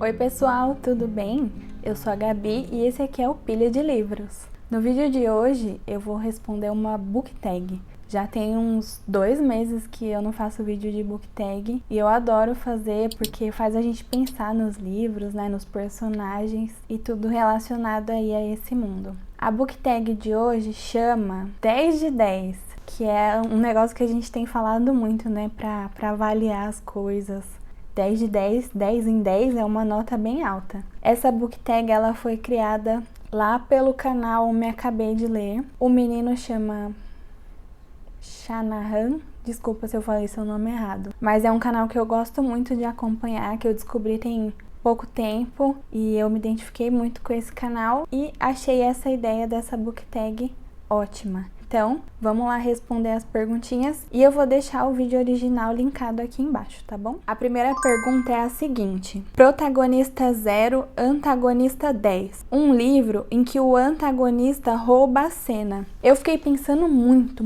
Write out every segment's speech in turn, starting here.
Oi pessoal, tudo bem? Eu sou a Gabi e esse aqui é o Pilha de Livros. No vídeo de hoje eu vou responder uma book tag. Já tem uns 2 meses que eu não faço vídeo de book tag e eu adoro fazer porque faz a gente pensar nos livros, né, nos personagens e tudo relacionado aí a esse mundo. A book tag de hoje chama 10 de 10, que é um negócio que a gente tem falado muito, né, pra avaliar as coisas. 10 de 10, 10 em 10 é uma nota bem alta. Essa book tag ela foi criada lá pelo canal Me Acabei de Ler. O menino chama Shanahan, desculpa se eu falei seu nome errado. Mas é um canal que eu gosto muito de acompanhar, que eu descobri tem pouco tempo e eu me identifiquei muito com esse canal e achei essa ideia dessa book tag ótima. Então, vamos lá responder as perguntinhas e eu vou deixar o vídeo original linkado aqui embaixo, tá bom? A primeira pergunta é a seguinte: protagonista 0, antagonista 10. Um livro em que o antagonista rouba a cena. Eu fiquei pensando muito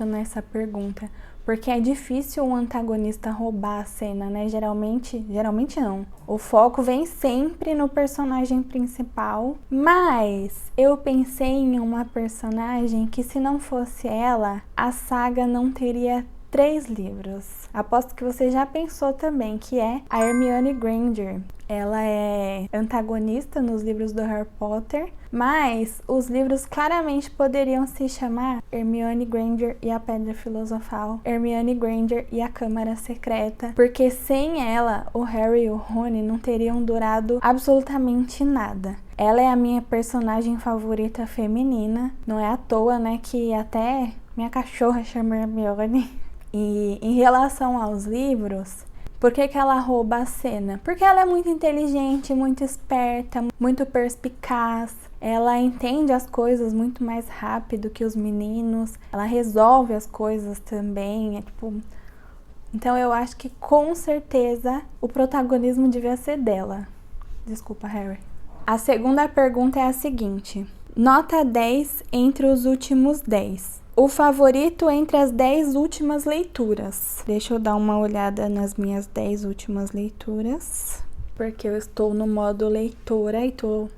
nessa pergunta, porque é difícil um antagonista roubar a cena, né? Geralmente não. O foco vem sempre no personagem principal, mas eu pensei em uma personagem que, se não fosse ela, a saga não teria 3 livros. Aposto que você já pensou também, que é a Hermione Granger. Ela é antagonista nos livros do Harry Potter, mas os livros claramente poderiam se chamar Hermione Granger e a Pedra Filosofal, Hermione Granger e a Câmara Secreta, porque sem ela, o Harry e o Rony não teriam durado absolutamente nada. Ela é a minha personagem favorita feminina, não é à toa, né, que até minha cachorra chama Hermione. E em relação aos livros, por que ela rouba a cena? Porque ela é muito inteligente, muito esperta, muito perspicaz. Ela entende as coisas muito mais rápido que os meninos. Ela resolve as coisas também. Então eu acho que com certeza o protagonismo devia ser dela. Desculpa, Harry. A segunda pergunta é a seguinte: nota 10 entre os últimos 10. O favorito entre as 10 últimas leituras. Deixa eu dar uma olhada nas minhas 10 últimas leituras, porque eu estou no modo leitora e tô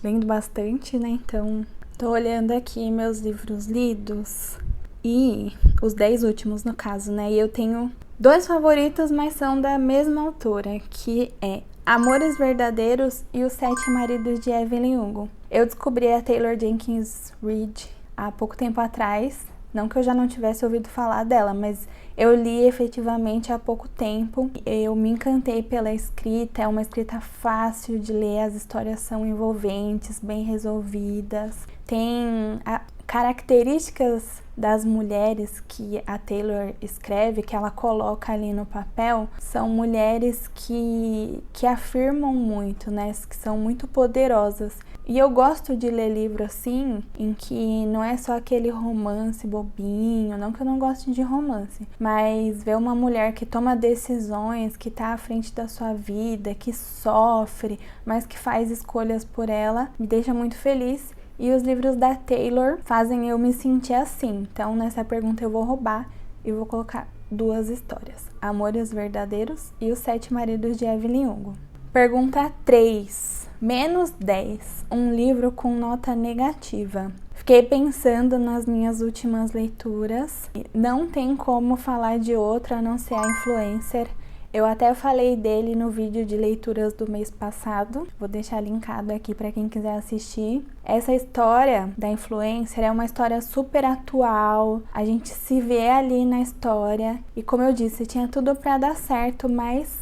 lendo bastante, né? Então, tô olhando aqui meus livros lidos e os 10 últimos, no caso, né? E eu tenho 2 favoritos, mas são da mesma autora, que é Amores Verdadeiros e Os 7 Maridos de Evelyn Hugo. Eu descobri a Taylor Jenkins Reid há pouco tempo atrás, não que eu já não tivesse ouvido falar dela, mas eu li efetivamente há pouco tempo. Eu me encantei pela escrita, é uma escrita fácil de ler, as histórias são envolventes, bem resolvidas. Tem características das mulheres que a Taylor escreve, que ela coloca ali no papel, são mulheres que afirmam muito, né? Que são muito poderosas. E eu gosto de ler livro assim, em que não é só aquele romance bobinho, não que eu não goste de romance, mas ver uma mulher que toma decisões, que tá à frente da sua vida, que sofre, mas que faz escolhas por ela, me deixa muito feliz. E os livros da Taylor fazem eu me sentir assim. Então, nessa pergunta eu vou roubar e vou colocar 2 histórias: Amores Verdadeiros e Os 7 Maridos de Evelyn Hugo. Pergunta 3. Menos 10. Um livro com nota negativa. Fiquei pensando nas minhas últimas leituras. Não tem como falar de outra a não ser a Influencer. Eu até falei dele no vídeo de leituras do mês passado. Vou deixar linkado aqui para quem quiser assistir. Essa história da Influencer é uma história super atual. A gente se vê ali na história. E como eu disse, tinha tudo para dar certo, mas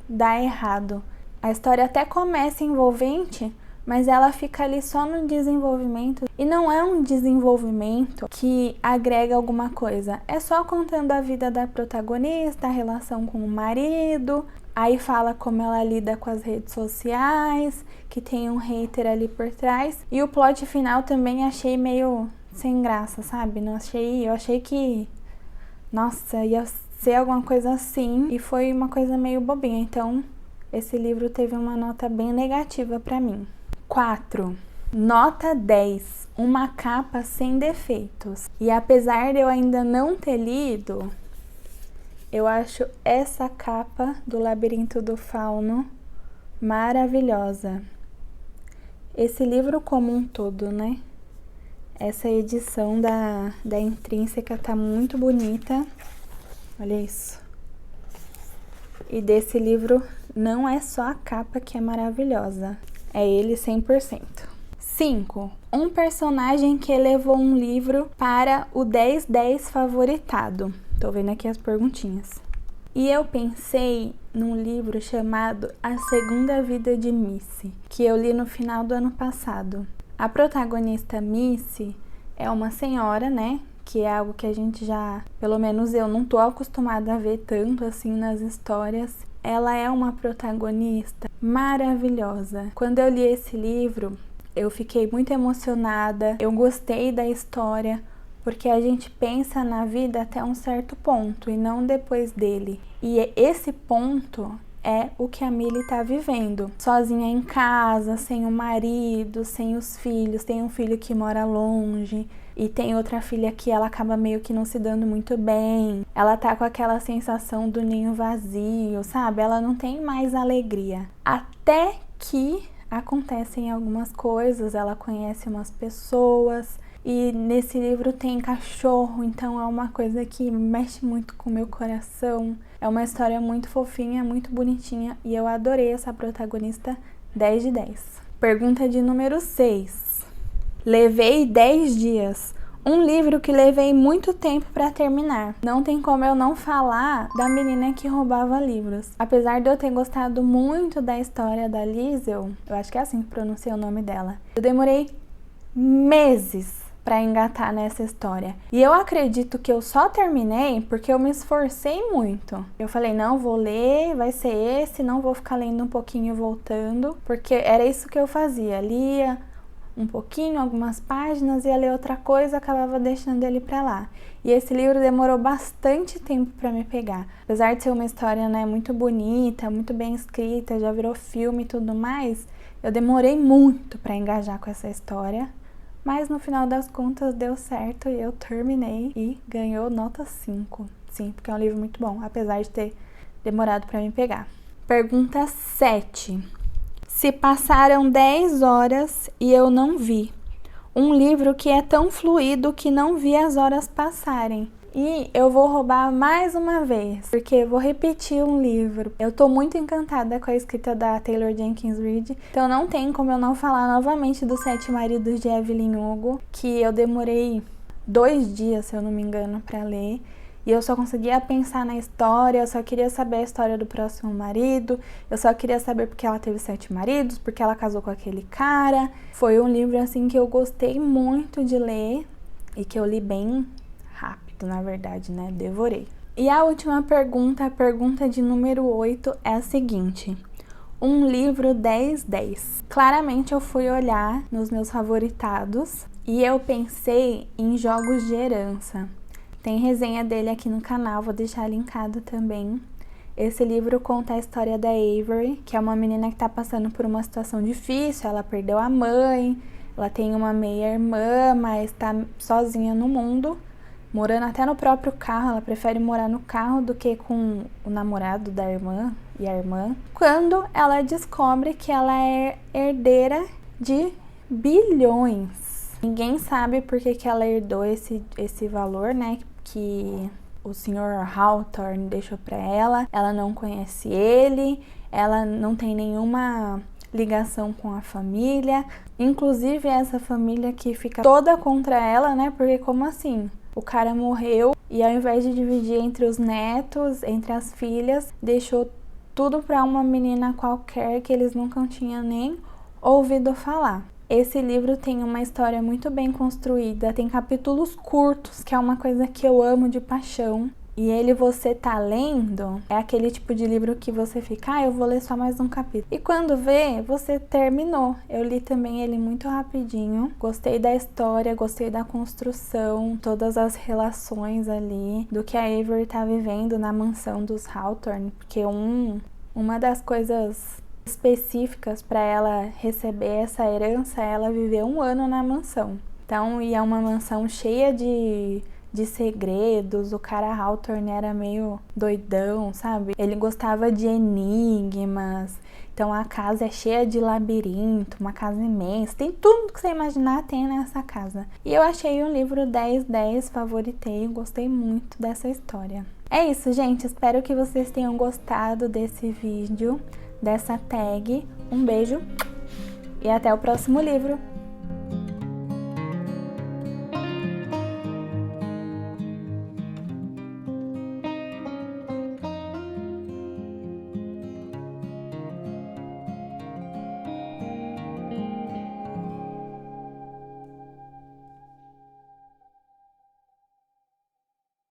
dá errado. A história até começa envolvente, mas ela fica ali só no desenvolvimento. E não é um desenvolvimento que agrega alguma coisa. É só contando a vida da protagonista, a relação com o marido. Aí fala como ela lida com as redes sociais, que tem um hater ali por trás. E o plot final também achei meio sem graça, sabe? Eu achei que, nossa, ia ser alguma coisa assim. E foi uma coisa meio bobinha. Então, esse livro teve uma nota bem negativa pra mim. 4. Nota 10. Uma capa sem defeitos. E apesar de eu ainda não ter lido, eu acho essa capa do Labirinto do Fauno maravilhosa. Esse livro como um todo, né? Essa edição da Intrínseca tá muito bonita. Olha isso. E desse livro não é só a capa que é maravilhosa. É ele 100%. 5. Um personagem que levou um livro para o 10/10 favoritado. Tô vendo aqui as perguntinhas. E eu pensei num livro chamado A Segunda Vida de Missy, que eu li no final do ano passado. A protagonista Missy é uma senhora, né? Que é algo que a gente já, pelo menos eu, não tô acostumada a ver tanto assim nas histórias. Ela é uma protagonista maravilhosa. Quando eu li esse livro, eu fiquei muito emocionada, eu gostei da história, porque a gente pensa na vida até um certo ponto e não depois dele. E esse ponto é o que a Millie tá vivendo. Sozinha em casa, sem o marido, sem os filhos, tem um filho que mora longe e tem outra filha que ela acaba meio que não se dando muito bem. Ela tá com aquela sensação do ninho vazio, sabe? Ela não tem mais alegria. Até que acontecem algumas coisas, ela conhece umas pessoas e nesse livro tem cachorro, então é uma coisa que mexe muito com o meu coração. É uma história muito fofinha, muito bonitinha e eu adorei essa protagonista 10 de 10. Pergunta de número 6. Levei 10 dias. Um livro que levei muito tempo para terminar. Não tem como eu não falar da menina que roubava livros. Apesar de eu ter gostado muito da história da Liesel, eu acho que é assim que pronuncia o nome dela, eu demorei meses para engatar nessa história. E eu acredito que eu só terminei porque eu me esforcei muito. Eu falei, não, vou ler, vai ser esse, não vou ficar lendo um pouquinho e voltando, porque era isso que eu fazia, lia um pouquinho, algumas páginas, ia ler outra coisa, acabava deixando ele pra lá. E esse livro demorou bastante tempo pra me pegar. Apesar de ser uma história, né, muito bonita, muito bem escrita, já virou filme e tudo mais, eu demorei muito pra engajar com essa história. Mas no final das contas deu certo e eu terminei e ganhou nota 5. Sim, porque é um livro muito bom, apesar de ter demorado pra me pegar. Pergunta 7. Se passaram 10 horas e eu não vi. Um livro que é tão fluido que não vi as horas passarem. E eu vou roubar mais uma vez, porque eu vou repetir um livro. Eu tô muito encantada com a escrita da Taylor Jenkins Reid, então não tem como eu não falar novamente dos 7 Maridos de Evelyn Hugo, que eu demorei 2 dias, se eu não me engano, pra ler. E eu só conseguia pensar na história, eu só queria saber a história do próximo marido, eu só queria saber porque ela teve 7 maridos, porque ela casou com aquele cara. Foi um livro, assim, que eu gostei muito de ler e que eu li bem rápido, na verdade, né? Devorei. E a última pergunta, a pergunta de número 8, é a seguinte. Um livro 10/10. Claramente eu fui olhar nos meus favoritados e eu pensei em Jogos de Herança. Tem resenha dele aqui no canal, vou deixar linkado também. Esse livro conta a história da Avery, que é uma menina que tá passando por uma situação difícil, ela perdeu a mãe, ela tem uma meia-irmã, mas tá sozinha no mundo, morando até no próprio carro, ela prefere morar no carro do que com o namorado da irmã e a irmã. Quando ela descobre que ela é herdeira de bilhões. Ninguém sabe por que ela herdou esse valor, né? Que o Sr. Hawthorne deixou para ela. Ela não conhece ele, ela não tem nenhuma ligação com a família. Inclusive essa família que fica toda contra ela, né? Porque como assim? O cara morreu e ao invés de dividir entre os netos, entre as filhas, deixou tudo para uma menina qualquer que eles nunca tinham nem ouvido falar. Esse livro tem uma história muito bem construída, tem capítulos curtos, que é uma coisa que eu amo de paixão. E ele, você tá lendo, é aquele tipo de livro que você fica, eu vou ler só mais um capítulo. E quando vê, você terminou. Eu li também ele muito rapidinho. Gostei da história, gostei da construção, todas as relações ali, do que a Avery tá vivendo na mansão dos Hawthorne. Porque uma das coisas específicas para ela receber essa herança é ela viver 1 ano na mansão. Então, e é uma mansão cheia de de segredos. O cara Hawthorne era meio doidão, sabe? Ele gostava de enigmas. Então a casa é cheia de labirinto, uma casa imensa. Tem tudo que você imaginar tem nessa casa. E eu achei um livro 10/10, favoritei, gostei muito dessa história. É isso, gente. Espero que vocês tenham gostado desse vídeo, dessa tag. Um beijo e até o próximo livro.